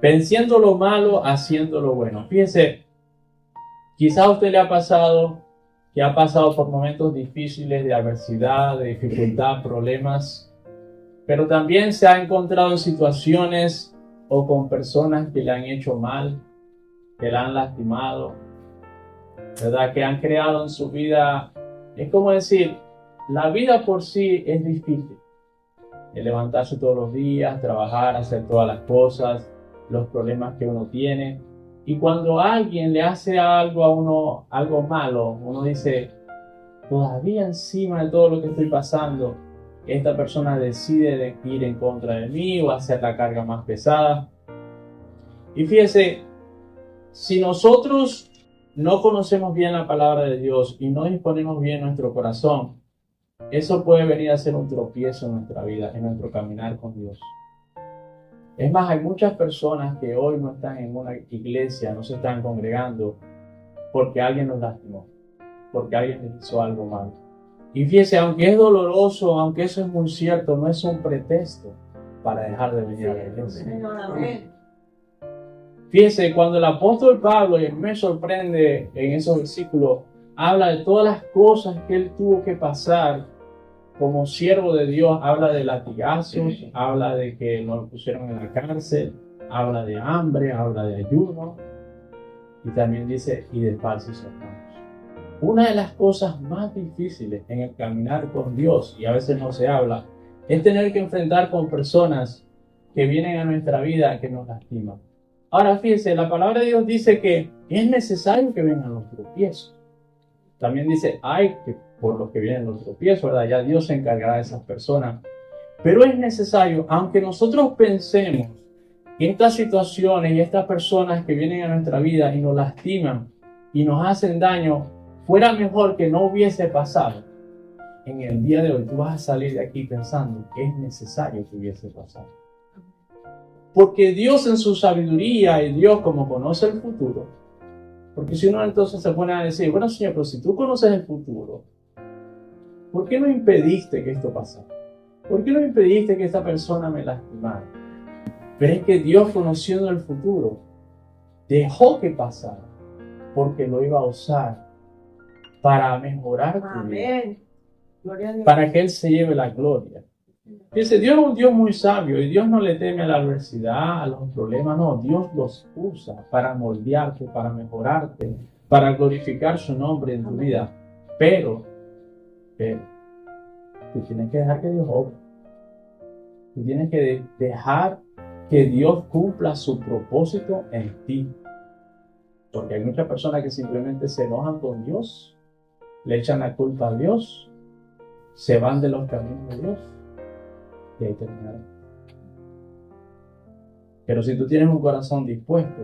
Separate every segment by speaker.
Speaker 1: Venciendo lo malo, haciendo lo bueno. Fíjese, quizás a usted le ha pasado que ha pasado por momentos difíciles de adversidad, de dificultad, problemas, pero también se ha encontrado en situaciones o con personas que le han hecho mal, que la han lastimado, ¿verdad? Que han creado en su vida, es como decir, la vida por sí es difícil. El levantarse todos los días, trabajar, hacer todas las cosas, los problemas que uno tiene. Y cuando alguien le hace algo a uno, algo malo, uno dice, todavía encima de todo lo que estoy pasando, esta persona decide ir en contra de mí o hacer la carga más pesada. Y fíjese, si nosotros no conocemos bien la palabra de Dios y no disponemos bien nuestro corazón, eso puede venir a ser un tropiezo en nuestra vida, en nuestro caminar con Dios. Es más, hay muchas personas que hoy no están en una iglesia, no se están congregando porque alguien los lastimó, porque alguien les hizo algo malo. Y fíjese, aunque es doloroso, aunque eso es muy cierto, no es un pretexto para dejar de venir a la iglesia. Fíjese, cuando el apóstol Pablo, y me sorprende en esos versículos, habla de todas las cosas que él tuvo que pasar como siervo de Dios, habla de latigazos, habla de que lo pusieron en la cárcel, habla de hambre, habla de ayuno, y también dice, y de falsos hermanos. Una de las cosas más difíciles en el caminar con Dios, y a veces no se habla, es tener que enfrentar con personas que vienen a nuestra vida que nos lastiman. Ahora fíjense, la palabra de Dios dice que es necesario que vengan los tropiezos. También dice, hay que por los que vienen los tropiezos, ¿verdad? Ya Dios se encargará de esas personas. Pero es necesario, aunque nosotros pensemos que estas situaciones y estas personas que vienen a nuestra vida y nos lastiman y nos hacen daño, fuera mejor que no hubiese pasado. En el día de hoy tú vas a salir de aquí pensando que es necesario que hubiese pasado. Porque Dios en su sabiduría y Dios como conoce el futuro, porque si uno entonces se pone a decir, bueno Señor, pero si tú conoces el futuro, ¿por qué no impediste que esto pasara? ¿Por qué no impediste que esta persona me lastimara? Pero es que Dios, conociendo el futuro, dejó que pasara, porque lo iba a usar para mejorar tu vida, para que Él se lleve la gloria. Fíjense, Dios es un Dios muy sabio y Dios no le teme a la adversidad, a los problemas, no. Dios los usa para moldearte, para mejorarte, para glorificar su nombre en tu vida. Pero, tú tienes que dejar que Dios obre. Tú tienes que dejar que Dios cumpla su propósito en ti. Porque hay muchas personas que simplemente se enojan con Dios, le echan la culpa a Dios, se van de los caminos de Dios. Y ahí terminará. Pero si tú tienes un corazón dispuesto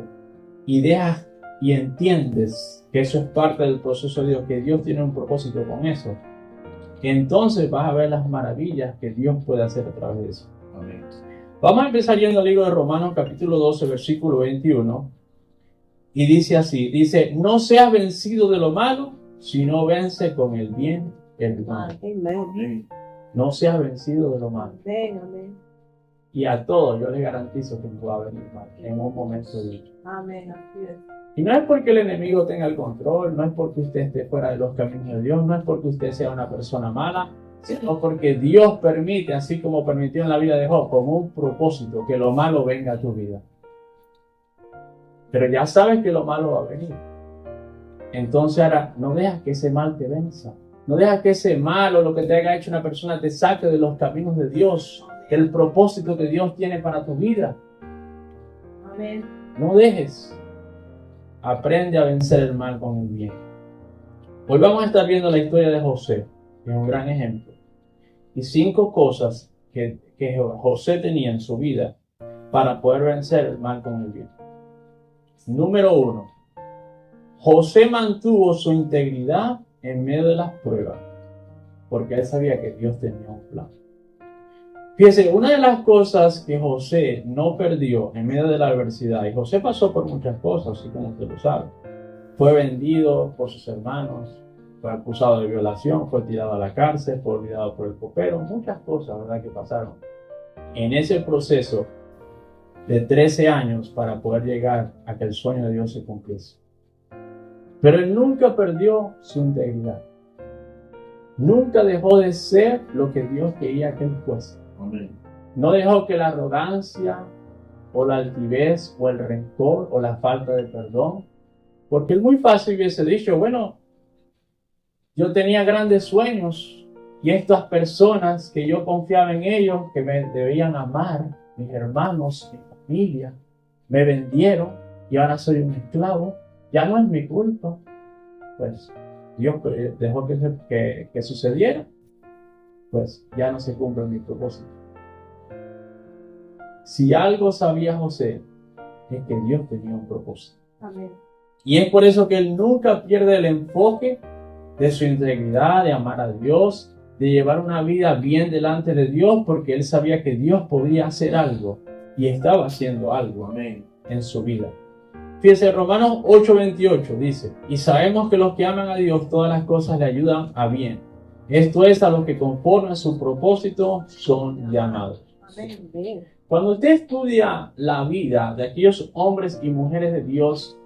Speaker 1: y dejas y entiendes que eso es parte del proceso de Dios, que Dios tiene un propósito con eso, entonces vas a ver las maravillas que Dios puede hacer a través de eso. Amén. Vamos a empezar yendo al libro de Romanos capítulo 12, versículo 21. Y dice así, dice, no seas vencido de lo malo, sino vence con el bien el mal. Amén. No seas vencido de lo malo.
Speaker 2: Amén.
Speaker 1: Y a todos yo les garantizo que no va a venir mal en un momento de ello.
Speaker 2: Amén, así es.
Speaker 1: Y no es porque el enemigo tenga el control, no es porque usted esté fuera de los caminos de Dios, no es porque usted sea una persona mala, sino porque Dios permite, así como permitió en la vida de Job, con un propósito, que lo malo venga a tu vida. Pero ya sabes que lo malo va a venir. Entonces ahora no dejas que ese mal te venza. No dejas que ese mal o lo que te haya hecho una persona te saque de los caminos de Dios, del propósito que Dios tiene para tu vida.
Speaker 2: Amén.
Speaker 1: No dejes. Aprende a vencer el mal con el bien. Hoy vamos a estar viendo la historia de José, que es un gran ejemplo. Y 5 cosas que José tenía en su vida para poder vencer el mal con el bien. Número 1. José mantuvo su integridad en medio de las pruebas, porque él sabía que Dios tenía un plan. Fíjese, una de las cosas que José no perdió en medio de la adversidad, y José pasó por muchas cosas, así como usted lo sabe, fue vendido por sus hermanos, fue acusado de violación, fue tirado a la cárcel, fue olvidado por el copero, muchas cosas, ¿verdad?, que pasaron. En ese proceso, de 13 años para poder llegar a que el sueño de Dios se cumpliese. Pero él nunca perdió su integridad. Nunca dejó de ser lo que Dios quería que él fuese.
Speaker 3: Amén.
Speaker 1: No dejó que la arrogancia o la altivez o el rencor o la falta de perdón, porque él muy fácil hubiese dicho, bueno, yo tenía grandes sueños y estas personas que yo confiaba en ellos, que me debían amar, mis hermanos, mi familia, me vendieron y ahora soy un esclavo, ya no es mi culpa. Pues Dios dejó que sucediera, pues ya no se cumple mi propósito. Si algo sabía José, es que Dios tenía un propósito.
Speaker 2: Amén.
Speaker 1: Y es por eso que él nunca pierde el enfoque de su integridad, de amar a Dios, de llevar una vida bien delante de Dios, porque él sabía que Dios podía hacer algo y estaba haciendo algo, amén, en su vida. Fíjense, Romanos 8:28 dice, y sabemos que los que aman a Dios, todas las cosas le ayudan a bien. Esto es, a los que conforme a su propósito son llamados.
Speaker 2: Amén.
Speaker 1: Cuando usted estudia la vida de aquellos hombres y mujeres de Dios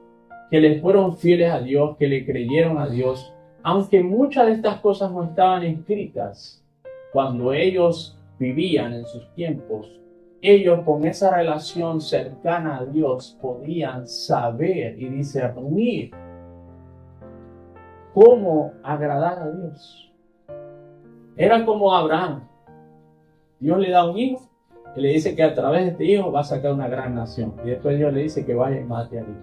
Speaker 1: que les fueron fieles a Dios, que le creyeron a Dios, aunque muchas de estas cosas no estaban escritas cuando ellos vivían en sus tiempos, ellos con esa relación cercana a Dios podían saber y discernir cómo agradar a Dios. Era como Abraham. Dios le da un hijo y le dice que a través de este hijo va a sacar una gran nación. Y después Dios le dice que vaya y mate al hijo.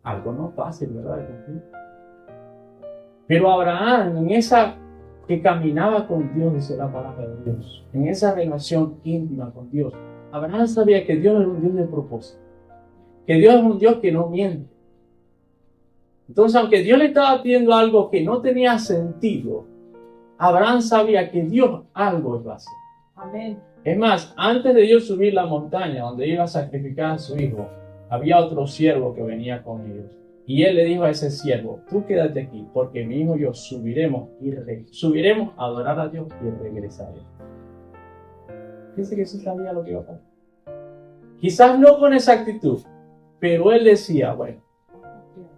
Speaker 1: Algo no fácil, ¿verdad? Pero Abraham, en esa que caminaba con Dios, dice la palabra de Dios, en esa relación íntima con Dios, Abraham sabía que Dios era un Dios de propósito, que Dios es un Dios que no miente. Entonces, aunque Dios le estaba pidiendo algo que no tenía sentido, Abraham sabía que Dios algo iba a hacer.
Speaker 2: Amén.
Speaker 1: Es más, antes de Dios subir la montaña donde iba a sacrificar a su hijo, había otro siervo que venía con ellos. Y él le dijo a ese siervo, tú quédate aquí, porque mi hijo y yo subiremos a adorar a Dios y regresaremos. Fíjense que Jesús sabía lo que iba a pasar. Quizás no con exactitud, pero él decía, bueno,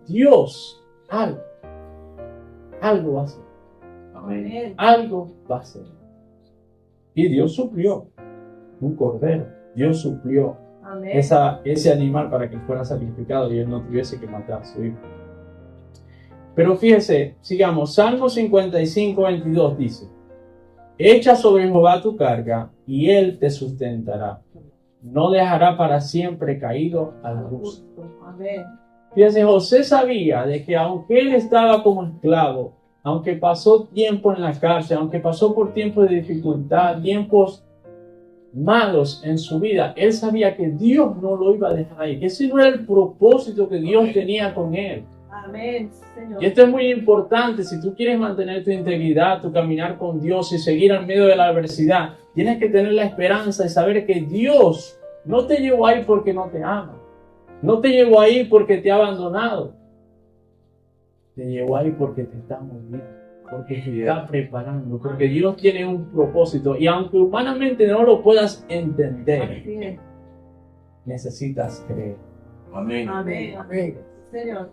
Speaker 1: Dios, algo va a hacer.
Speaker 2: Amén.
Speaker 1: Algo va a hacer. Y Dios suplió un cordero. Dios suplió
Speaker 2: Amén.
Speaker 1: ese animal para que fuera sacrificado y él no tuviese que matar a su hijo. Pero fíjese, sigamos, Salmo 55:22 dice, echa sobre Jehová tu carga y él te sustentará. No dejará para siempre caído al justo.
Speaker 2: Amén.
Speaker 1: Fíjese, José sabía de que aunque él estaba como esclavo, aunque pasó tiempo en la cárcel, aunque pasó por tiempos de dificultad, tiempos malos en su vida, él sabía que Dios no lo iba a dejar ahí. Ese no era el propósito que Dios tenía con él.
Speaker 2: Amén, Señor.
Speaker 1: Y esto es muy importante. Si tú quieres mantener tu integridad, tu caminar con Dios y seguir en medio de la adversidad, tienes que tener la esperanza de saber que Dios no te llevó ahí porque no te ama. No te llevó ahí porque te ha abandonado. Te llevó ahí porque te está moviendo, porque te está preparando, porque Dios tiene un propósito. Y aunque humanamente no lo puedas entender,
Speaker 2: Así es.
Speaker 1: necesitas creer.
Speaker 3: Amén.
Speaker 2: Amén. Amén. Señor.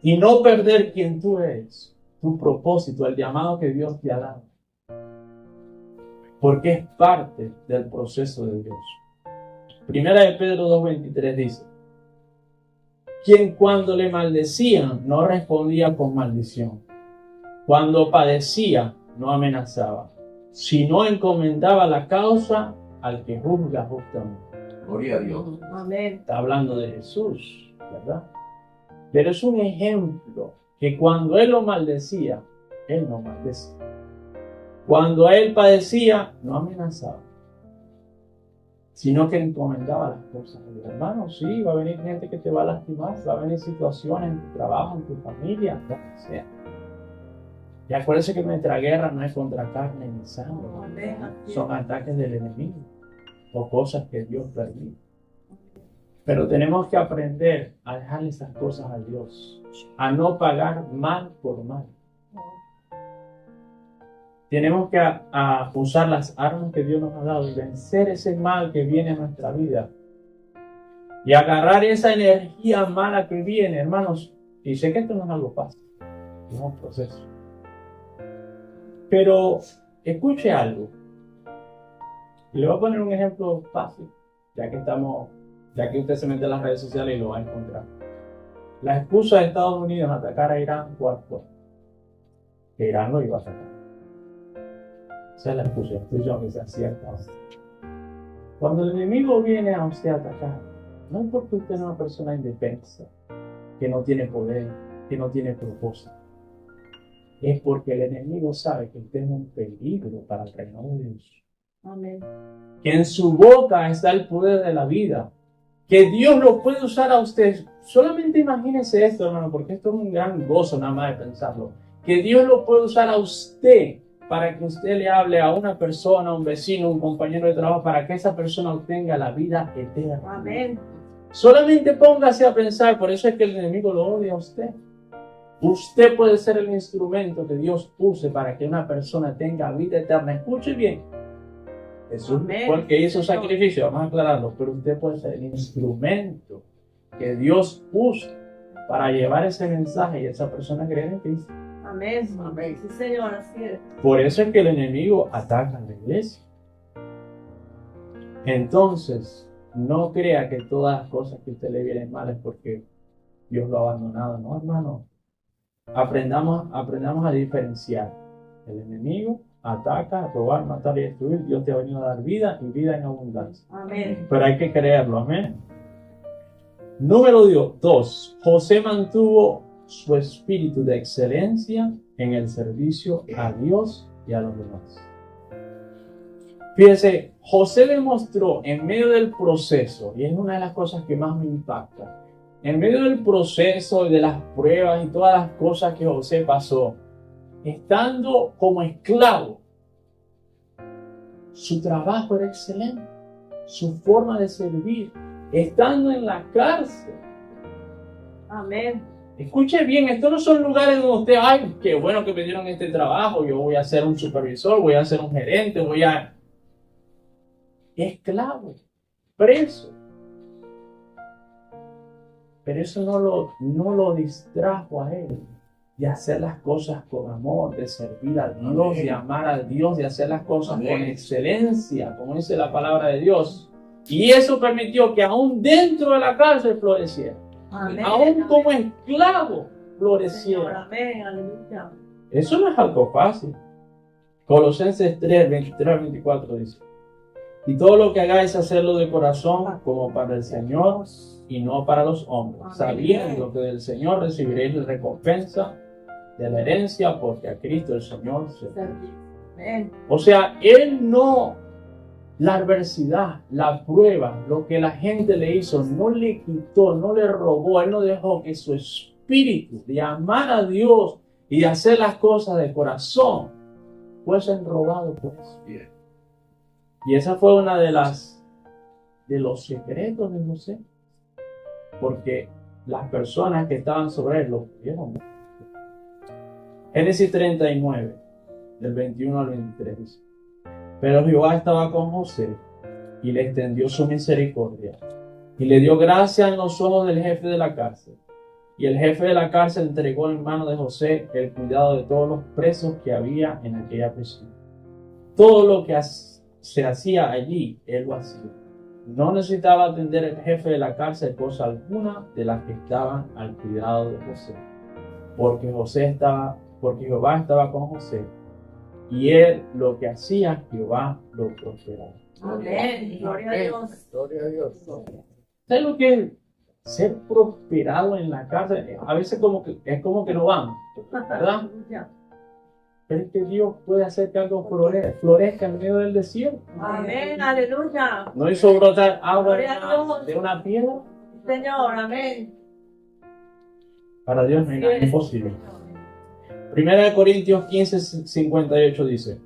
Speaker 1: Y no perder quien tú eres, tu propósito, el llamado que Dios te ha dado. Porque es parte del proceso de Dios. Primera de Pedro 2:23 dice, quien cuando le maldecían no respondía con maldición, cuando padecía no amenazaba, sino encomendaba la causa al que juzga justamente.
Speaker 3: Gloria a Dios.
Speaker 2: Amén.
Speaker 1: Está hablando de Jesús, ¿verdad? Pero es un ejemplo que cuando él lo maldecía, él no maldecía. Cuando él padecía, no amenazaba, sino que encomendaba las cosas. Hermano, sí, va a venir gente que te va a lastimar, va a venir situaciones en tu trabajo, en tu familia, lo que sea. Y acuérdense que nuestra guerra no es contra carne ni sangre,
Speaker 2: Amén.
Speaker 1: son ataques del enemigo o cosas que Dios permite. Pero tenemos que aprender a dejarle esas cosas a Dios, a no pagar mal por mal. Tenemos que a usar las armas que Dios nos ha dado y vencer ese mal que viene a nuestra vida. Y agarrar esa energía mala que viene, hermanos. Y sé que esto no es algo fácil, es un proceso. Pero escuche algo. Y le voy a poner un ejemplo fácil, ya que usted se mete en las redes sociales y lo va a encontrar. La excusa de Estados Unidos a atacar a Irán, ¿cuál fue? Que Irán lo iba a atacar. Esa es la excusa, estoy yo que sea cierta. Cuando el enemigo viene a usted a atacar, no es porque usted es una persona indefensa, que no tiene poder, que no tiene propósito. Es porque el enemigo sabe que usted es un peligro para el reino de Dios.
Speaker 2: Amén.
Speaker 1: Que en su boca está el poder de la vida. Que Dios lo puede usar a usted. Solamente imagínese esto, hermano, porque esto es un gran gozo nada más de pensarlo. Que Dios lo puede usar a usted para que usted le hable a una persona, a un vecino, un compañero de trabajo, para que esa persona obtenga la vida eterna.
Speaker 2: Amén.
Speaker 1: Solamente póngase a pensar, por eso es que el enemigo lo odia a usted. Usted puede ser el instrumento que Dios use para que una persona tenga vida eterna. Escuche bien. Jesús fue el que hizo sacrificio, vamos a aclararlo, pero usted puede ser el instrumento que Dios usa para llevar ese mensaje y esa persona cree en Cristo.
Speaker 2: Amén. Amén. Sí, Señor, así es.
Speaker 1: Por eso es que el enemigo ataca a la iglesia. Entonces, no crea que todas las cosas que a usted le vienen mal es porque Dios lo ha abandonado. No, hermano. Aprendamos a diferenciar. El enemigo ataca, a robar, matar y destruir. Dios te ha venido a dar vida y vida en abundancia.
Speaker 2: Amén.
Speaker 1: Pero hay que creerlo, amén. Número 2. José mantuvo su espíritu de excelencia en el servicio a Dios y a los demás. Fíjese, José demostró en medio del proceso, y es una de las cosas que más me impacta, en medio del proceso y de las pruebas y todas las cosas que José pasó, estando como esclavo, su trabajo era excelente, su forma de servir, estando en la cárcel.
Speaker 2: Amén.
Speaker 1: Escuche bien, estos no son lugares donde usted, ay, qué bueno que me dieron este trabajo, yo voy a ser un supervisor, voy a ser un gerente, esclavo, preso. Pero eso no lo distrajo a él de hacer las cosas con amor, de servir a Dios, de amar a Dios, de hacer las cosas con excelencia, como dice la palabra de Dios. Y eso permitió que aún dentro de la cárcel floreciera.
Speaker 2: Amén.
Speaker 1: Aún como esclavo floreciera.
Speaker 2: Señor, amén. Aleluya.
Speaker 1: Eso no es algo fácil. Colosenses 3, 23-24 dice: y todo lo que hagáis, hacerlo de corazón como para el Señor y no para los hombres, sabiendo que del Señor recibiréis la recompensa de la herencia, porque a Cristo el Señor se...
Speaker 2: Amén.
Speaker 1: O sea, la adversidad, la prueba, lo que la gente le hizo, no le quitó, no le robó, él no dejó que su espíritu de amar a Dios y de hacer las cosas de corazón fuesen robados por eso. Y esa fue una de los secretos de José, porque las personas que estaban sobre él lo pudieron ver. Génesis 39, del 21 al 23 dice: pero Jehová estaba con José y le extendió su misericordia y le dio gracia en los ojos del jefe de la cárcel. Y el jefe de la cárcel entregó en manos de José el cuidado de todos los presos que había en aquella prisión. Todo lo que se hacía allí, él lo hacía. No necesitaba atender el jefe de la cárcel cosa alguna de las que estaban al cuidado de José, porque Jehová estaba con José, y él lo que hacía, Jehová lo prosperaba.
Speaker 2: Amén. Gloria a Dios.
Speaker 3: Gloria a Dios.
Speaker 1: ¿Sabes lo que es ser prosperado en la cárcel? A veces es como que no van, ¿verdad?
Speaker 2: Aleluya.
Speaker 1: Pero es que Dios puede hacer que algo florezca en medio del desierto.
Speaker 2: Amén. Aleluya.
Speaker 1: ¿No hizo brotar agua
Speaker 2: Gloria a Dios.
Speaker 1: de una piedra?
Speaker 2: Señor, amén.
Speaker 1: Para Dios no hay nada imposible. 1 Corintios 15:58 dice: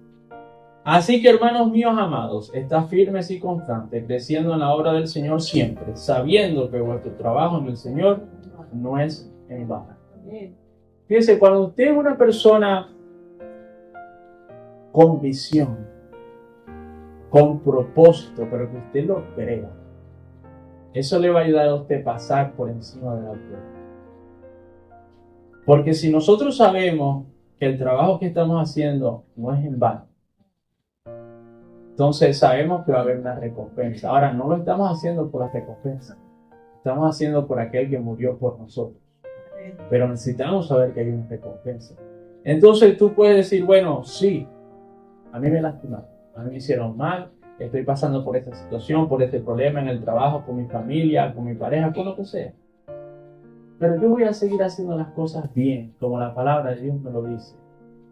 Speaker 1: así que, hermanos míos amados, estad firmes y constantes, creciendo en la obra del Señor siempre, sabiendo que vuestro trabajo en el Señor no es en vano.
Speaker 2: Amén.
Speaker 1: Fíjense, cuando usted es una persona con visión, con propósito, pero que usted lo crea. Eso le va a ayudar a usted a pasar por encima de la prueba. Porque si nosotros sabemos que el trabajo que estamos haciendo no es en vano, entonces sabemos que va a haber una recompensa. Ahora, no lo estamos haciendo por la recompensa, estamos haciendo por aquel que murió por nosotros. Pero necesitamos saber que hay una recompensa. Entonces tú puedes decir, bueno, sí, a mí me lastimaron, a mí me hicieron mal, estoy pasando por esta situación, por este problema en el trabajo, con mi familia, con mi pareja, con lo que sea. Pero yo voy a seguir haciendo las cosas bien, como la palabra de Dios me lo dice.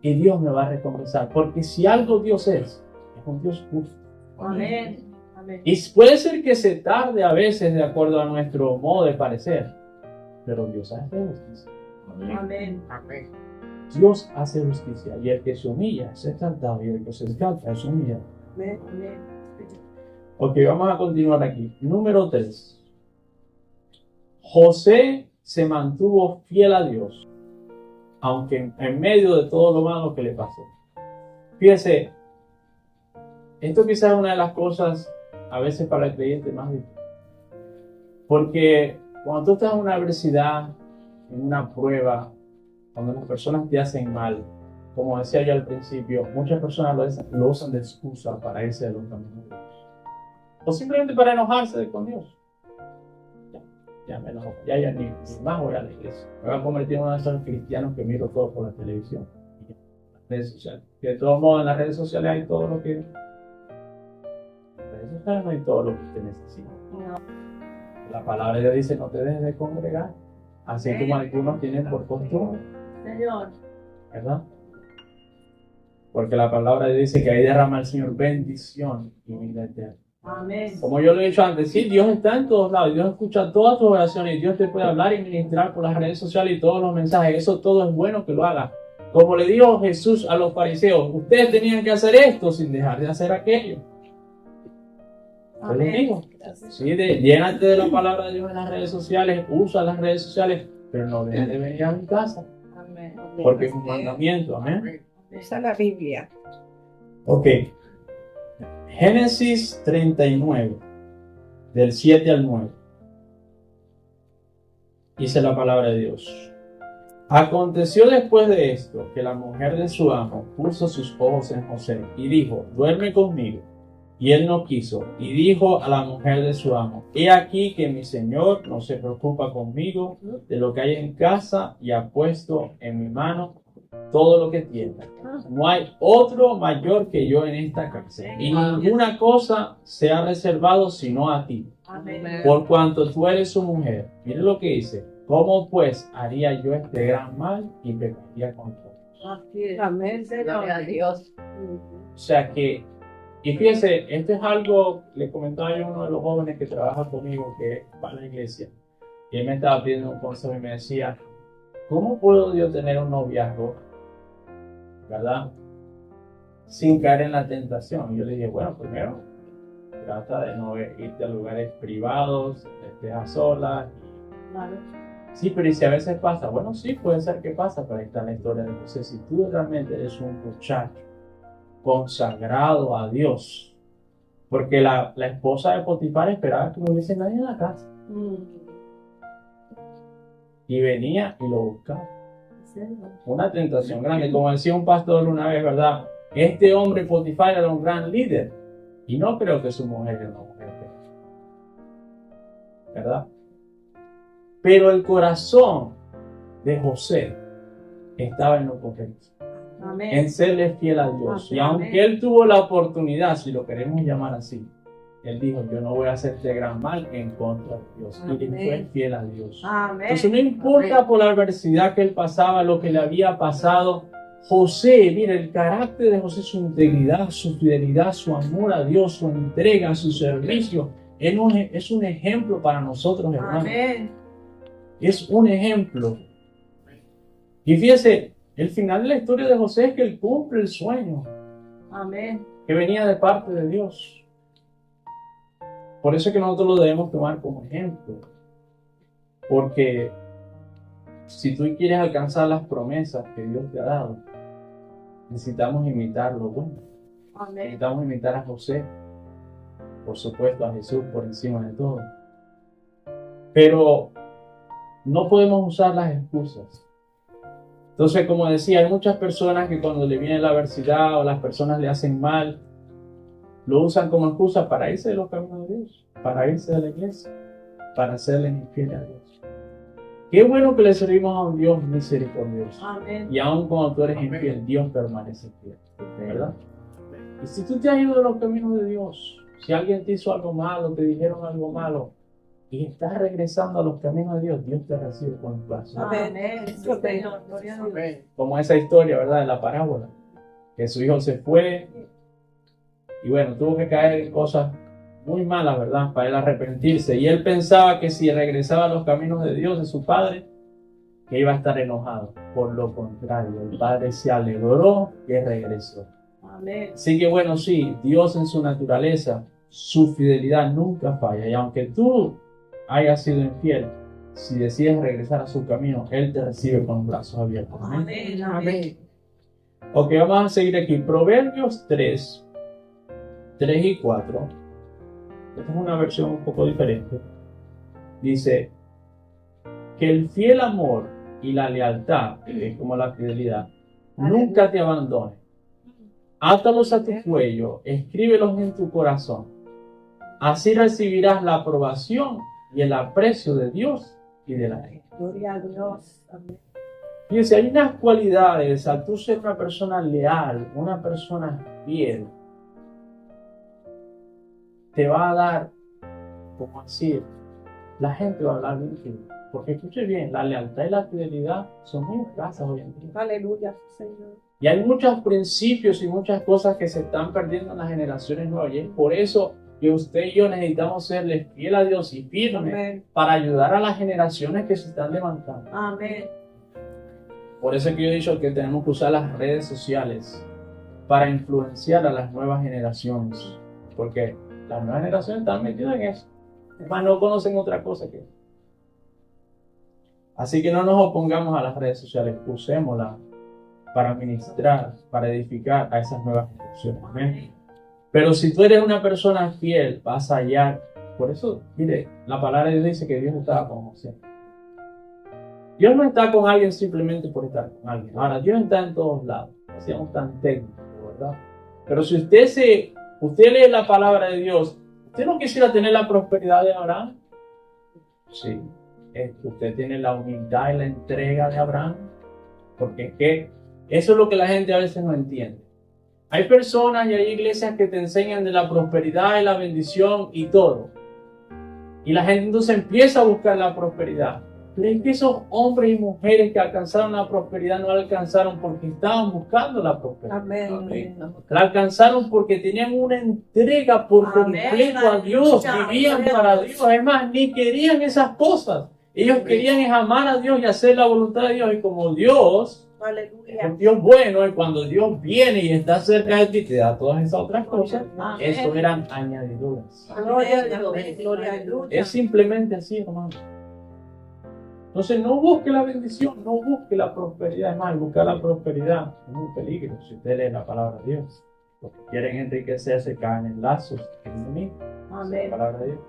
Speaker 1: Y Dios me va a recompensar, porque si algo Dios es un Dios justo.
Speaker 2: Amén. Amén.
Speaker 1: Y puede ser que se tarde a veces de acuerdo a nuestro modo de parecer, pero Dios hace justicia.
Speaker 2: Amén.
Speaker 4: Amén.
Speaker 1: Dios hace justicia, y el que se humilla es exaltado, y el que se exalta es humillado.
Speaker 2: Amén. Amén.
Speaker 1: Ok, vamos a continuar aquí. Número 3. José se mantuvo fiel a Dios, aunque en medio de todo lo malo que le pasó. Fíjese, esto quizás es una de las cosas a veces para el creyente más difícil. Porque cuando tú estás en una adversidad, en una prueba, cuando las personas te hacen mal, como decía yo al principio, muchas personas lo usan de excusa para irse de los caminos de Dios. O simplemente para enojarse con Dios. Ya me enojo, ya ni más voy a la iglesia. Me voy a convertir en uno de esos cristianos que miro todo por la televisión. Y las redes sociales. Que de todos modos en las redes sociales hay todo lo que... En las redes sociales no hay todo lo que usted necesita.
Speaker 2: No.
Speaker 1: La palabra de Dios dice, no te dejes de congregar. Así como algunos tienen por costumbre.
Speaker 2: Señor.
Speaker 1: ¿Verdad? Porque la palabra de Dios dice que ahí derrama el Señor bendición y vida eterna.
Speaker 2: Amén.
Speaker 1: Como yo lo he dicho antes, sí, Dios está en todos lados, Dios escucha todas tus oraciones, Dios te puede hablar y ministrar por las redes sociales y todos los mensajes, eso todo es bueno que lo haga. Como le dijo Jesús a los fariseos, ustedes tenían que hacer esto sin dejar de hacer aquello. Yo les digo, sí, llénate de la palabra de Dios en las redes sociales, usa las redes sociales, pero no dejes de venir a mi casa,
Speaker 2: Amén.
Speaker 1: porque es un mandamiento, amén.
Speaker 4: Esa es la Biblia.
Speaker 1: Ok. Génesis 39, del 7 al 9. Dice la palabra de Dios. Aconteció después de esto que la mujer de su amo puso sus ojos en José y dijo, duerme conmigo. Y él no quiso, y dijo a la mujer de su amo, he aquí que mi señor no se preocupa conmigo de lo que hay en casa y ha puesto en mi mano todo lo que tiene. No hay otro mayor que yo en esta casa, y ninguna cosa se ha reservado sino a ti,
Speaker 2: Amén.
Speaker 1: por cuanto tú eres su mujer. Mire lo que dice, ¿cómo pues haría yo este gran mal y pecaría contra Dios?
Speaker 2: Así es.
Speaker 4: Amén. Gloria a Dios.
Speaker 1: O sea que, y fíjese, esto es algo, le comentaba yo a uno de los jóvenes que trabaja conmigo, que va a la iglesia, y él me estaba pidiendo un consejo y me decía, ¿cómo puedo yo tener un noviazgo, verdad, sin caer en la tentación? Y yo le dije, bueno, primero, trata de no irte a lugares privados, estés a solas.
Speaker 2: Claro.
Speaker 1: Sí, pero ¿y si a veces pasa? Bueno, sí, puede ser que pasa, pero ahí está la historia de José. Si tú realmente eres un muchacho consagrado a Dios, porque la esposa de Potifar esperaba que no hubiese nadie en la casa, y venía y lo buscaba. Una tentación grande, como decía un pastor una vez, ¿verdad? Este hombre Potifar era un gran líder, y no creo que su mujer era una mujer, ¿verdad? Pero el corazón de José estaba en lo correcto,
Speaker 2: Amén.
Speaker 1: en serle fiel a Dios. Y
Speaker 2: Amén.
Speaker 1: aunque él tuvo la oportunidad, si lo queremos llamar así, él dijo, yo no voy a hacerte gran mal en contra de Dios. Y él fue fiel a Dios.
Speaker 2: Amén.
Speaker 1: Entonces no importa por la adversidad que él pasaba, lo que le había pasado, José, mira, el carácter de José, su integridad, su fidelidad, su amor a Dios, su entrega, su servicio, es un ejemplo para nosotros, hermanos.
Speaker 2: Amén.
Speaker 1: Es un ejemplo. Y fíjese, el final de la historia de José es que él cumple el sueño
Speaker 2: Amén.
Speaker 1: que venía de parte de Dios. Por eso es que nosotros lo debemos tomar como ejemplo. Porque si tú quieres alcanzar las promesas que Dios te ha dado, necesitamos imitar lo bueno.
Speaker 2: Amén.
Speaker 1: Necesitamos imitar a José, por supuesto a Jesús por encima de todo. Pero no podemos usar las excusas. Entonces, como decía, hay muchas personas que cuando le viene la adversidad o las personas le hacen mal, lo usan como excusa para irse de los caminos de Dios, para irse de la iglesia, para hacerle infiel a Dios. Qué bueno que le servimos a un Dios misericordioso.
Speaker 2: Amén.
Speaker 1: Y aun cuando tú eres infiel, Dios permanece fiel, ¿verdad? Y si tú te has ido de los caminos de Dios, si alguien te hizo algo malo, te dijeron algo malo, y estás regresando a los caminos de Dios, Dios te recibe con los brazos.
Speaker 2: Amén. Sí, Señor. Gloria a Dios.
Speaker 1: Como esa historia, ¿verdad? De la parábola, que su hijo se fue y bueno, tuvo que caer en cosas muy malas, ¿verdad? Para él arrepentirse. Y él pensaba que si regresaba a los caminos de Dios, de su padre, que iba a estar enojado. Por lo contrario, el padre se alegró que regresó.
Speaker 2: Amén.
Speaker 1: Así que bueno, sí, Dios en su naturaleza, su fidelidad nunca falla. Y aunque tú hayas sido infiel, si decides regresar a su camino, Él te recibe con los brazos abiertos.
Speaker 2: Amén. Amén.
Speaker 1: Ok, vamos a seguir aquí. Proverbios 3 y 4. Esta es una versión un poco diferente. Dice que el fiel amor y la lealtad, que es como la fidelidad, nunca te abandonen. Átalos a tu cuello, escríbelos en tu corazón. Así recibirás la aprobación y el aprecio de Dios y de la gente.
Speaker 2: Gloria a Dios. Amén.
Speaker 1: Fíjense, hay unas cualidades al tú ser una persona leal, una persona fiel, te va a dar, como decir, la gente va a hablar bien de ti. Porque escuche bien, la lealtad y la fidelidad son muy escasas hoy en día.
Speaker 2: Aleluya, Señor.
Speaker 1: Y hay muchos principios y muchas cosas que se están perdiendo en las generaciones nuevas. Y es por eso que usted y yo necesitamos serle fiel a Dios y firme
Speaker 2: Amén.
Speaker 1: para ayudar a las generaciones que se están levantando.
Speaker 2: Amén.
Speaker 1: Por eso es que yo he dicho que tenemos que usar las redes sociales para influenciar a las nuevas generaciones. Porque las nuevas generaciones están metidas en eso. Además, no conocen otra cosa que eso. Así que no nos opongamos a las redes sociales, usémoslas para ministrar, para edificar a esas nuevas generaciones. Amén. Pero si tú eres una persona fiel, vas a hallar. Por eso, mire, la palabra de Dios dice que Dios estaba con José. Dios no está con alguien simplemente por estar con alguien. Ahora, Dios está en todos lados. Seamos tan técnicos, ¿verdad? Pero si usted lee la palabra de Dios, ¿usted no quisiera tener la prosperidad de Abraham? Sí. Usted tiene la humildad y la entrega de Abraham. Porque es que eso es lo que la gente a veces no entiende. Hay personas y hay iglesias que te enseñan de la prosperidad y la bendición y todo. Y la gente entonces empieza a buscar la prosperidad. Pero es que esos hombres y mujeres que alcanzaron la prosperidad no la alcanzaron porque estaban buscando la prosperidad.
Speaker 2: Amén.
Speaker 1: La alcanzaron porque tenían una entrega por
Speaker 2: Amén.
Speaker 1: completo a Dios. Vivían para Dios. Además, ni querían esas cosas. Ellos querían es amar a Dios y hacer la voluntad de Dios. Y como Dios es
Speaker 2: Aleluya.
Speaker 1: un Dios bueno, y cuando Dios viene y está cerca de ti y te da todas esas otras cosas,
Speaker 2: Amén.
Speaker 1: eso eran añadiduras.
Speaker 2: Gloria a Dios. Gloria a Dios.
Speaker 1: Es simplemente así, hermano. Entonces no busque la bendición, no busque la prosperidad. Es más, buscar la prosperidad es un peligro si usted lee la palabra de Dios. Los que quieren enriquecerse caen en lazos del enemigo. La
Speaker 2: Amén.
Speaker 1: palabra de Dios.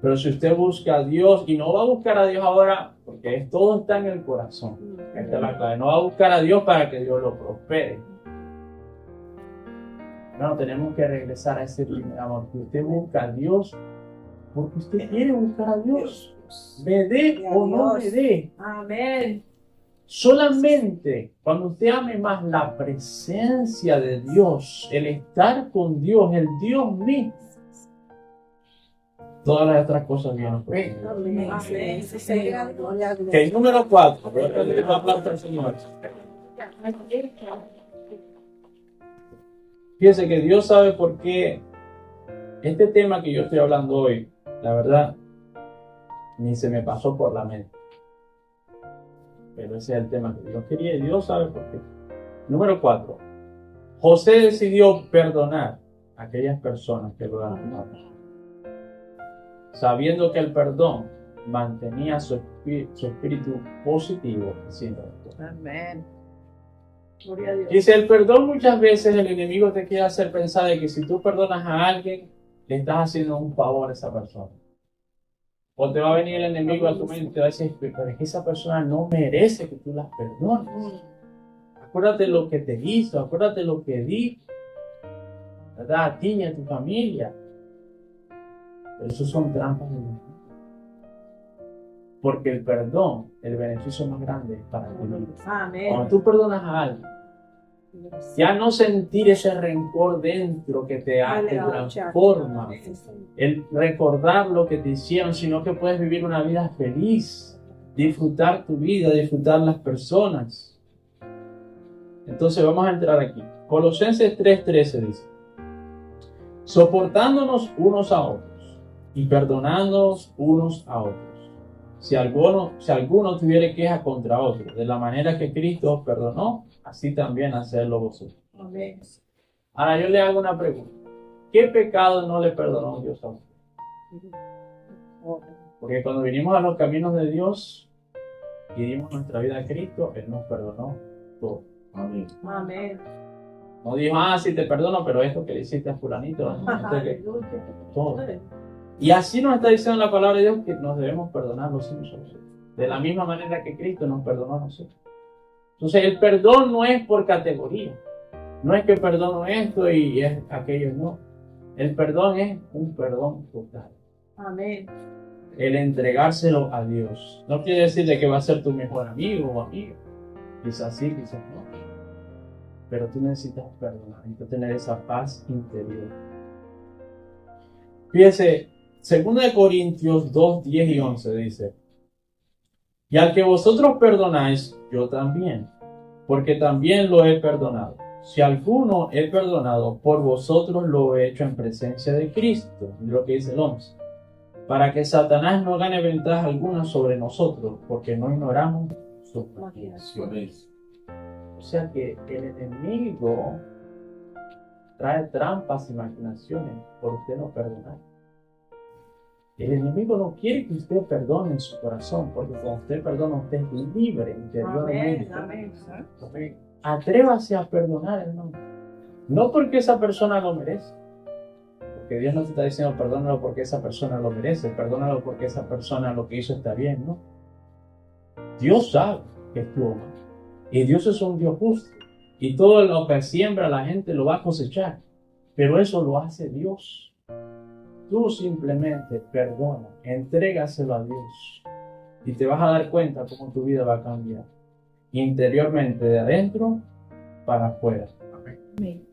Speaker 1: Pero si usted busca a Dios, y no va a buscar a Dios ahora, porque todo está en el corazón. Esta es la clave. No va a buscar a Dios para que Dios lo prospere. No, tenemos que regresar a ese primer amor. Que usted busca a Dios porque usted quiere buscar a Dios. Me dé o no me dé.
Speaker 2: Amén.
Speaker 1: Solamente cuando usted ame más la presencia de Dios, el estar con Dios, el Dios mismo, todas las otras cosas vienen.
Speaker 2: Amén. Amén. Sí, Señor. Gloria a Dios.
Speaker 1: Ok, número 4. Fíjense que Dios sabe por qué este tema que yo estoy hablando hoy, la verdad, ni se me pasó por la mente. Pero ese es el tema que Dios quería y Dios sabe por qué. Número 4. José decidió perdonar a aquellas personas que lo lastimaron, sabiendo que el perdón mantenía su espíritu positivo sin rencor.
Speaker 4: Amén.
Speaker 2: Gloria a Dios.
Speaker 1: Dice, el perdón muchas veces el enemigo te quiere hacer pensar de que si tú perdonas a alguien, le estás haciendo un favor a esa persona. O te va a venir el enemigo a tu mente y te va a decir, pero es que esa persona no merece que tú la perdones. Acuérdate lo que te hizo, acuérdate lo que dijo, ¿verdad? A ti y a tu familia. Pero eso son trampas del enemigo. Porque el perdón, el beneficio más grande es para ti.
Speaker 2: Amén.
Speaker 1: Cuando tú perdonas a alguien, ya no sentir ese rencor dentro que te transforma, el recordar lo que te hicieron, sino que puedes vivir una vida feliz, disfrutar tu vida, disfrutar las personas. Entonces vamos a entrar aquí. Colosenses 3:13 dice, soportándonos unos a otros y perdonándonos unos a otros. Si alguno tuviere queja contra otro, de la manera que Cristo os perdonó, así también hacerlo vosotros.
Speaker 2: Amén.
Speaker 1: Ahora yo le hago una pregunta. ¿Qué pecado no le perdonó Dios a usted? Porque cuando vinimos a los caminos de Dios y dimos nuestra vida a Cristo, Él nos perdonó todo.
Speaker 3: Amén.
Speaker 2: Amén.
Speaker 1: No dijo, sí te perdono, pero esto que le hiciste a fulanito, todo. Y así nos está diciendo la palabra de Dios que nos debemos perdonar los unos a los otros. De la misma manera que Cristo nos perdonó a nosotros. Entonces el perdón no es por categoría. No es que perdono esto y es aquello, no. El perdón es un perdón total.
Speaker 2: Amén.
Speaker 1: El entregárselo a Dios. No quiere decir de que va a ser tu mejor amigo o amiga. Quizás sí, quizás no. Pero tú necesitas perdonar, necesitas tener esa paz interior. Fíjese, 2 Corintios 2, 10 y 11 dice, y al que vosotros perdonáis, yo también, porque también lo he perdonado. Si alguno he perdonado, por vosotros lo he hecho en presencia de Cristo. Es lo que dice el 11. Para que Satanás no gane ventaja alguna sobre nosotros, porque no ignoramos sus maquinaciones. O sea que el enemigo trae trampas y maquinaciones por usted no perdonar. El enemigo no quiere que usted perdone en su corazón, porque cuando usted perdona, usted es libre interiormente.
Speaker 2: Amén.
Speaker 1: Amén. Atrévase a perdonar, hermano. No porque esa persona lo merece. Porque Dios no te está diciendo perdónalo porque esa persona lo merece, perdónalo porque esa persona lo que hizo está bien, ¿no? Dios sabe que estuvo mal. Y Dios es un Dios justo. Y todo lo que siembra la gente lo va a cosechar. Pero eso lo hace Dios. Tú simplemente perdona, entrégaselo a Dios. Y te vas a dar cuenta cómo tu vida va a cambiar. Interiormente, de adentro para afuera.
Speaker 2: Amén.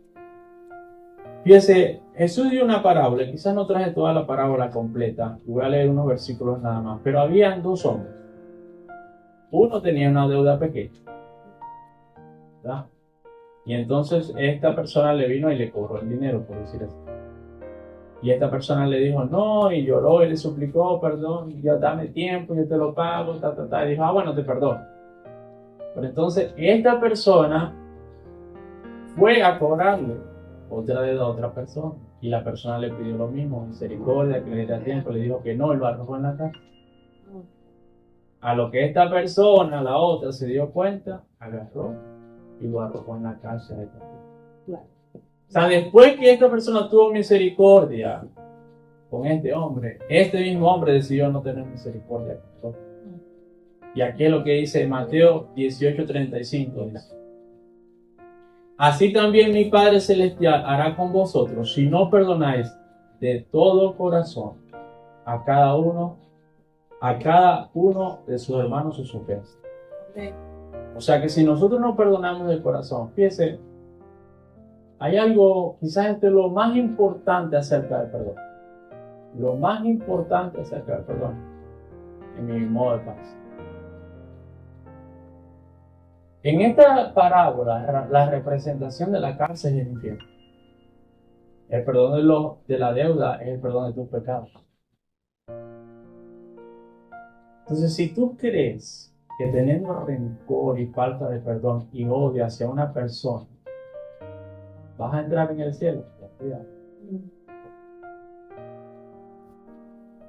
Speaker 1: Fíjese, Jesús dio una parábola, quizás no traje toda la parábola completa, voy a leer unos versículos nada más, pero habían dos hombres. Uno tenía una deuda pequeña, ¿verdad? Y entonces esta persona le vino y le cobró el dinero, por decir así. Y esta persona le dijo no, y lloró y le suplicó, perdón, ya dame tiempo, yo te lo pago, y dijo, bueno, te perdono. Pero entonces esta persona fue a cobrarle otra deuda a otra persona. Y la persona le pidió lo mismo, misericordia, que le diera tiempo, le dijo que no, y lo arrojó en la casa. A lo que esta persona, la otra, se dio cuenta, agarró y lo arrojó en la cárcel. O sea, después que esta persona tuvo misericordia con este hombre, este mismo hombre decidió no tener misericordia con otro. Y aquí es lo que dice Mateo 18:35. Dice, así también mi Padre Celestial hará con vosotros si no perdonáis de todo corazón a cada uno de sus hermanos sus ofensas. O sea que si nosotros no perdonamos de corazón, fíjese, hay algo, quizás esto es lo más importante acerca del perdón. Lo más importante acerca del perdón, en mi modo de pensar. En esta parábola, la representación de la cárcel es el infierno. El perdón de la deuda es el perdón de tus pecados. Entonces, si tú crees que teniendo rencor y falta de perdón y odio hacia una persona, vas a entrar en el cielo, cuidado.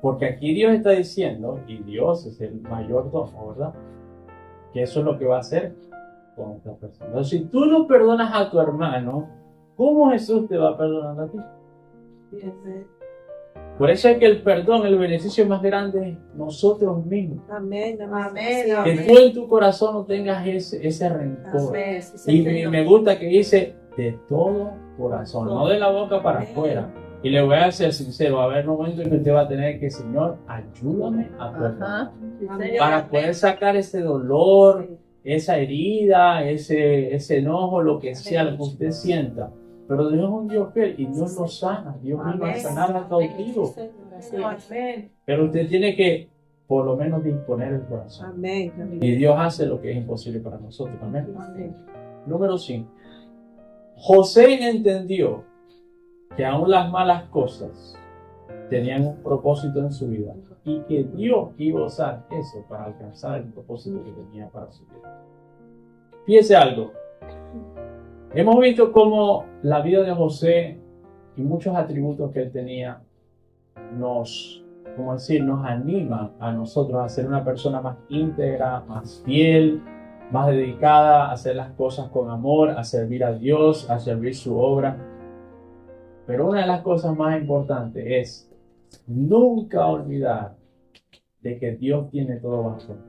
Speaker 1: Porque aquí Dios está diciendo, y Dios es el mayordomo, ¿verdad? Que eso es lo que va a hacer con otra persona. Entonces, si tú no perdonas a tu hermano, ¿cómo Jesús te va a perdonar a ti? Por eso es que el perdón, el beneficio más grande es nosotros mismos.
Speaker 4: Amén.
Speaker 2: Amén.
Speaker 1: Que tú en tu corazón no tengas ese rencor.
Speaker 2: Amén.
Speaker 1: Y me gusta que dice de todo corazón, no de la boca para afuera. Y le voy a ser sincero, va a haber momentos en que usted va a tener que, Señor, ayúdame a perdonar. Para poder sacar ese dolor, esa herida, ese enojo, lo que sea, lo que usted sienta. Pero Dios es un Dios fiel y Dios lo sana. Dios mismo va a sanar al cautivo.
Speaker 2: Amén.
Speaker 1: Pero usted tiene que, por lo menos, disponer el corazón.
Speaker 4: Amén.
Speaker 1: Y Dios hace lo que es imposible para nosotros. Amén.
Speaker 2: Amén.
Speaker 1: Número 5. José entendió que aún las malas cosas tenían un propósito en su vida y que Dios iba a usar eso para alcanzar el propósito que tenía para su vida. Fíjese algo. Hemos visto cómo la vida de José y muchos atributos que él tenía nos animan a nosotros a ser una persona más íntegra, más fiel, más dedicada a hacer las cosas con amor, a servir a Dios, a servir su obra. Pero una de las cosas más importantes es nunca olvidar de que Dios tiene todo bajo control.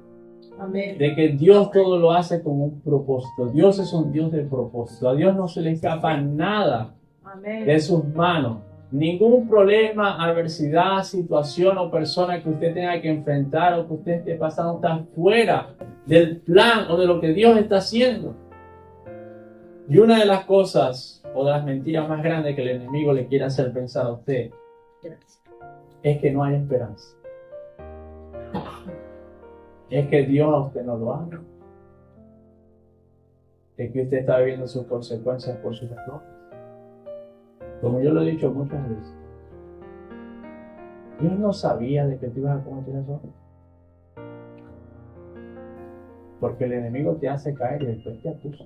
Speaker 2: Amén.
Speaker 1: De que Dios todo lo hace con un propósito. Dios es un Dios de propósito. A Dios no se le escapa nada
Speaker 2: Amén.
Speaker 1: de sus manos. Ningún problema, adversidad, situación o persona que usted tenga que enfrentar o que usted esté pasando está fuera del plan o de lo que Dios está haciendo. Y una de las cosas o de las mentiras más grandes que el enemigo le quiere hacer pensar a usted es que no hay esperanza. Es que Dios a usted no lo ama. Es que usted está viviendo sus consecuencias por sus errores. Como yo lo he dicho muchas veces, Dios no sabía de que tú ibas a cometer errores. Porque el enemigo te hace caer y después te acusa.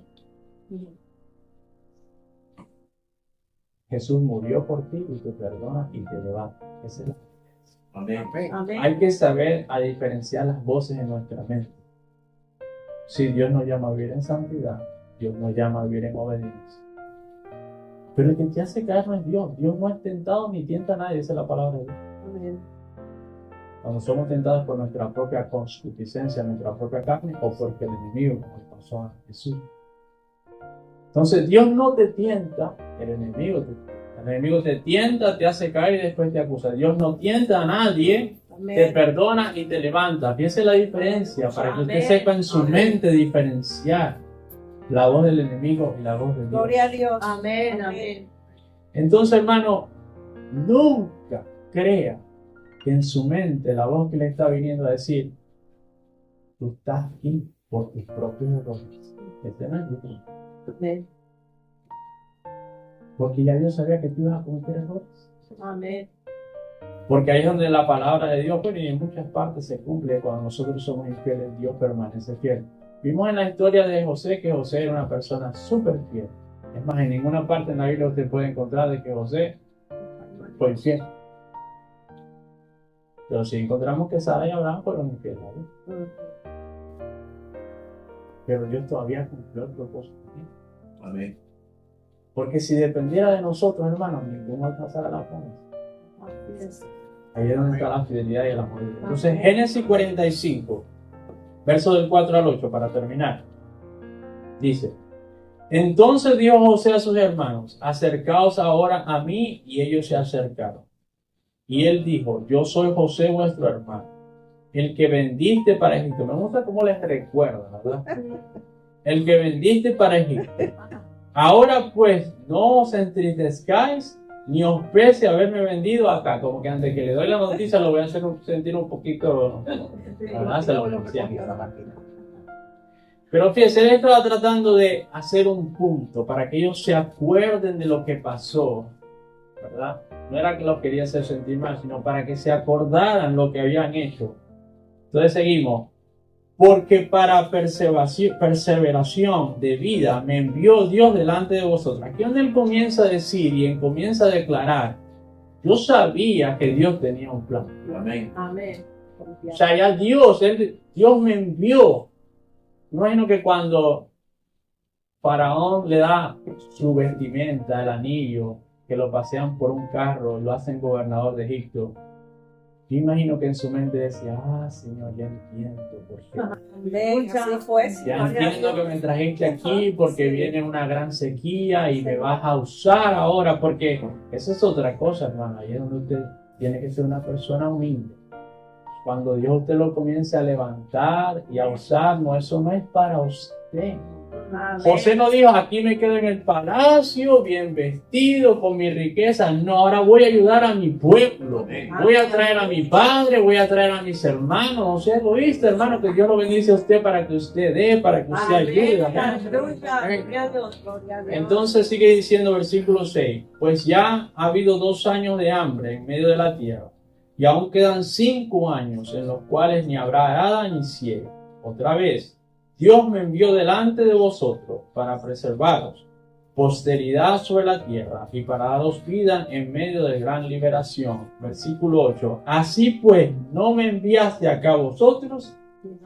Speaker 1: Jesús murió por ti y te perdona y te levanta. Esa es la
Speaker 3: Amén.
Speaker 2: Amén.
Speaker 1: Hay que saber a diferenciar las voces en nuestra mente. Si Dios nos llama a vivir en santidad, Dios nos llama a vivir en obediencia. Pero el que te hace caer no es Dios. Dios no es tentado ni tienta a nadie, esa es la palabra de Dios.
Speaker 4: Amén.
Speaker 1: Cuando somos tentados por nuestra propia concupiscencia, nuestra propia carne, o porque el enemigo, como le pasó a Jesús. Entonces Dios no te tienta, el enemigo te tienta. El enemigo te tienta, te hace caer y después te acusa. Dios no tienta a nadie, te perdona y te levanta. Fíjese la diferencia para que usted sepa en su mente diferenciar la voz del enemigo y la voz de Dios.
Speaker 4: Gloria a Dios.
Speaker 2: Amén. Amén.
Speaker 1: Entonces, hermano, nunca crea que en su mente la voz que le está viniendo a decir, tú estás aquí por tus propios errores. Este no es Dios.
Speaker 2: Amén.
Speaker 1: Porque ya Dios sabía que tú ibas a cometer errores.
Speaker 2: Amén.
Speaker 1: Porque ahí es donde la palabra de Dios, bueno, y en muchas partes se cumple. Cuando nosotros somos infieles, Dios permanece fiel. Vimos en la historia de José que José era una persona súper fiel. Es más, en ninguna parte en la Biblia usted puede encontrar de que José fue infiel. Pero sí encontramos que Sara y Abraham fueron infieles. ¿No? Pero Dios todavía cumplió el propósito.
Speaker 3: Amén.
Speaker 1: Porque si dependiera de nosotros, hermanos, ninguno alcanzará la promesa. Ahí es donde está la fidelidad y el amor de Dios. Entonces, Génesis 45, verso del 4 al 8, para terminar. Dice, entonces dijo José a sus hermanos, acercaos ahora a mí, y ellos se acercaron. Y él dijo, yo soy José vuestro hermano, el que vendiste para Egipto. Me gusta cómo les recuerda, ¿verdad? El que vendiste para Egipto. Ahora pues, no os entristezcáis, ni os pese haberme vendido acá. Como que antes que le doy la noticia lo voy a hacer sentir un poquito, ¿verdad? Se lo decía. Pero fíjense, él estaba tratando de hacer un punto para que ellos se acuerden de lo que pasó, ¿verdad? No era que los quería hacer sentir mal, sino para que se acordaran lo que habían hecho. Entonces seguimos. Porque para perseveración de vida me envió Dios delante de vosotros. Aquí donde él comienza a decir y comienza a declarar, yo sabía que Dios tenía un plan.
Speaker 3: Amén.
Speaker 2: Amén.
Speaker 1: O sea, ya Dios me envió. Imagino que cuando Faraón le da su vestimenta, el anillo, que lo pasean por un carro, lo hacen gobernador de Egipto. Yo imagino que en su mente decía, Señor, ya entiendo por qué.
Speaker 2: Amén. Así fue.
Speaker 1: Ya entiendo que me trajiste aquí porque viene una gran sequía y me vas a usar ahora, porque esa es otra cosa, hermano. Ahí es donde usted tiene que ser una persona humilde. Cuando Dios usted lo comience a levantar y a usar, no, eso no es para usted. José no dijo, aquí me quedo en el palacio, bien vestido, con mi riqueza. No, ahora voy a ayudar a mi pueblo. Voy a traer a mi padre, voy a traer a mis hermanos. No sea egoísta, hermano, que Dios lo bendice a usted para que usted dé, para que usted ayude. Entonces sigue diciendo versículo 6. Pues ya ha habido 2 años de hambre en medio de la tierra. Y aún quedan 5 años en los cuales ni habrá arada ni siega. Otra vez, Dios me envió delante de vosotros para preservaros posteridad sobre la tierra y para daros vida en medio de gran liberación. Versículo 8. Así pues, no me enviaste acá a vosotros,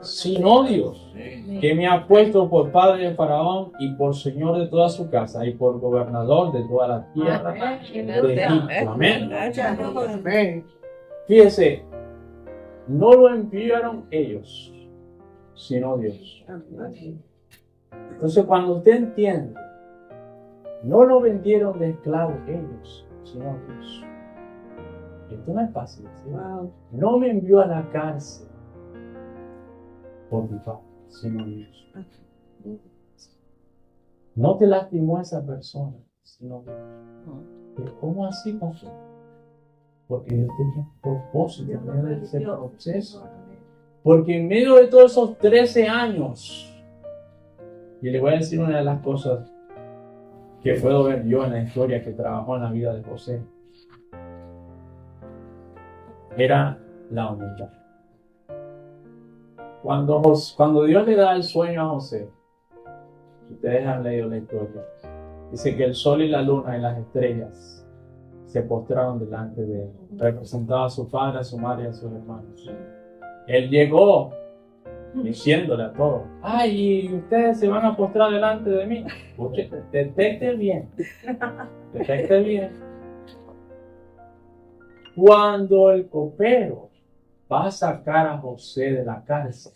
Speaker 1: sino Dios, que me ha puesto por padre de Faraón y por señor de toda su casa y por gobernador de toda la tierra de Egipto. Amén.
Speaker 4: Amén.
Speaker 1: Fíjese, no lo enviaron ellos, sino Dios. Entonces, cuando usted entiende, no lo vendieron de esclavo ellos, sino Dios. Esto no es fácil, ¿sí? No me envió a la cárcel por mi padre, sino Dios. No te lastimó esa persona, sino Dios. Pero ¿cómo así pasó? Porque Dios tenía un propósito en medio de ese proceso. Porque en medio de todos esos 13 años, y le voy a decir una de las cosas que puedo ver yo en la historia que trabajó en la vida de José, era la humildad. Cuando Dios le da el sueño a José, ustedes han leído la historia, dice que el sol y la luna y las estrellas se postraron delante de él. Representaba a su padre, a su madre y a sus hermanos. Él llegó diciéndole a todos, y ustedes se van a postrar delante de mí. Usted, detecte bien. Detecte bien. Cuando el copero va a sacar a José de la cárcel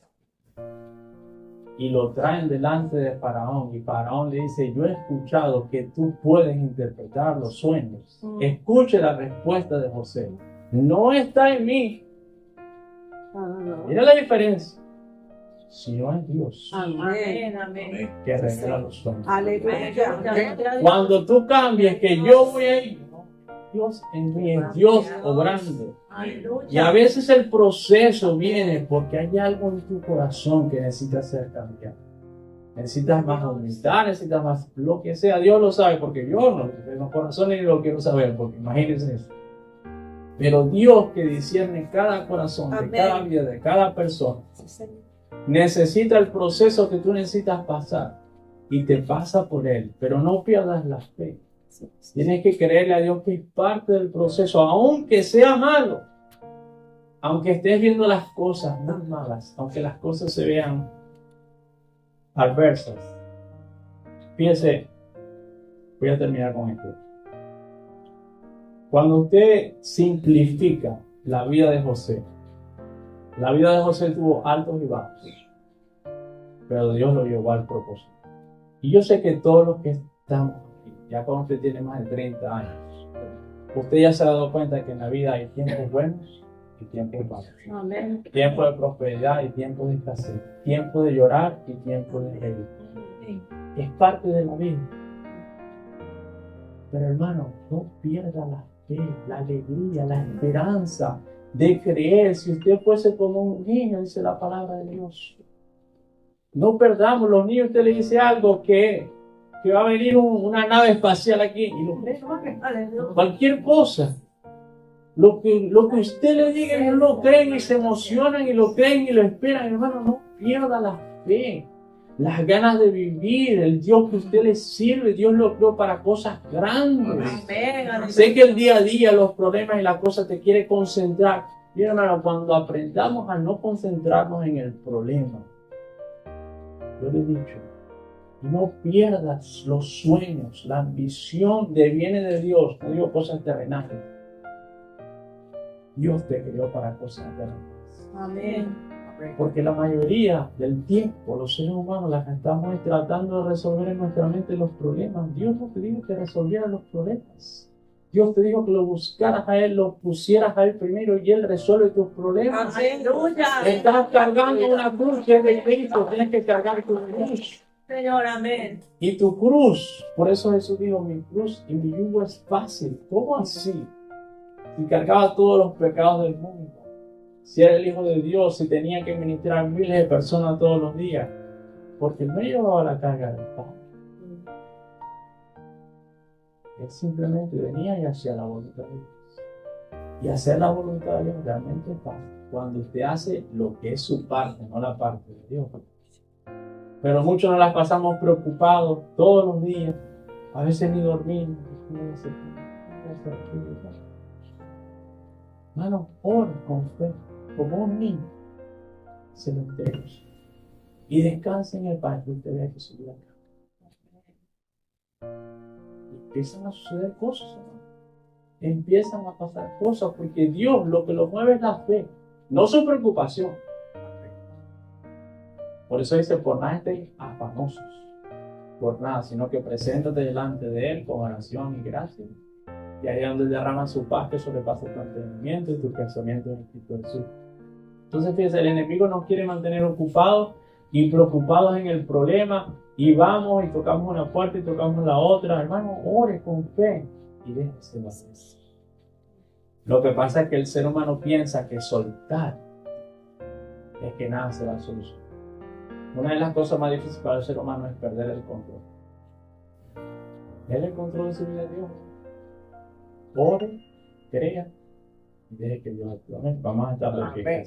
Speaker 1: y lo traen delante de Faraón, y Faraón le dice, yo he escuchado que tú puedes interpretar los sueños. Escuche la respuesta de José. No está en mí. Mira la diferencia. Si no es Dios
Speaker 2: Amén, amén.
Speaker 1: que revela los sueños.
Speaker 2: Aleluya.
Speaker 1: Cuando tú cambies que yo voy a ir, Dios en mí, es Dios obrando. Y a veces el proceso viene porque hay algo en tu corazón que necesita ser cambiado. Necesitas más humildad, necesitas más lo que sea. Dios lo sabe, porque yo no, en los corazones lo quiero saber, porque imagínense eso. Pero Dios, que discierne cada corazón, de cada vida, de cada persona, necesita el proceso que tú necesitas pasar y te pasa por él. Pero no pierdas la fe. Tienes que creerle a Dios que es parte del proceso, aunque sea malo, aunque estés viendo las cosas muy malas, aunque las cosas se vean adversas. Fíjese, voy a terminar con esto. Cuando usted simplifica la vida de José tuvo altos y bajos, pero Dios lo llevó al propósito. Y yo sé que todos los que estamos aquí, ya cuando usted tiene más de 30 años, usted ya se ha dado cuenta que en la vida hay tiempos buenos y tiempos malos.
Speaker 2: Amén.
Speaker 1: Tiempo de prosperidad y tiempo de escasez. Tiempo de llorar y tiempo de reír. Es parte de la vida. Pero hermano, no pierda la fe, la alegría, la esperanza de creer. Si usted fuese como un niño, dice la palabra de Dios. No perdamos los niños. Usted le dice algo que va a venir una nave espacial aquí y lo cree. Cualquier cosa. Lo que usted le diga, ellos lo creen y se emocionan y lo creen y lo esperan. Hermano, no pierda la fe, las ganas de vivir. El Dios que usted le sirve, Dios lo creó para cosas grandes.
Speaker 2: Amén.
Speaker 1: Sé que el día a día, los problemas y las cosas te quiere concentrar. Mira, hermano, cuando aprendamos a no concentrarnos en el problema, yo le he dicho, No pierdas los sueños, la ambición viene de Dios, no digo cosas terrenales. Dios te creó para cosas terrenales.
Speaker 2: Amén.
Speaker 1: Porque la mayoría del tiempo los seres humanos las gastamos tratando de resolver en nuestra mente los problemas. Dios no te dijo que resolvieras los problemas. Dios te dijo que lo buscaras a Él, lo pusieras a Él primero y Él resuelve tus problemas.
Speaker 2: Aleluya.
Speaker 1: Estás cargando una cruz que es de Cristo, tienes que cargar tu cruz.
Speaker 2: Señor, amén.
Speaker 1: Y tu cruz, por eso Jesús dijo, mi cruz y mi yugo es fácil. ¿Cómo así? Si cargaba todos los pecados del mundo, si era el Hijo de Dios, si tenía que ministrar a miles de personas todos los días, porque Él no llevaba la carga del Padre. Él simplemente venía y hacía la voluntad de Dios. Y hacer la voluntad de Dios realmente es fácil, cuando usted hace lo que es su parte, no la parte de Dios. Pero muchos nos las pasamos preocupados todos los días, a veces ni dormimos. Hermano, ore con fe, como un niño, se lo entrega. Y descanse en el Padre, que usted vea que subir acá. Y empiezan a suceder cosas, hermano. Empiezan a pasar cosas, porque Dios lo que lo mueve es la fe, no su preocupación. Por eso dice, por nada estéis afanosos, por nada, sino que preséntate delante de Él con oración y gracia. Y ahí es donde derrama su paz que sobrepasa tu entendimiento y tus pensamientos en Cristo Jesús. Entonces, fíjense, el enemigo nos quiere mantener ocupados y preocupados en el problema. Y vamos y tocamos una puerta y tocamos la otra. Hermano, ore con fe y déjese hacer. Lo que pasa es que el ser humano piensa que soltar es que nada se va a solucionar. Una de las cosas más difíciles para el ser humano es perder el control. Déle el control de su vida a Dios. Ore, crea y deje que Dios actúe. Vamos a estar de pie.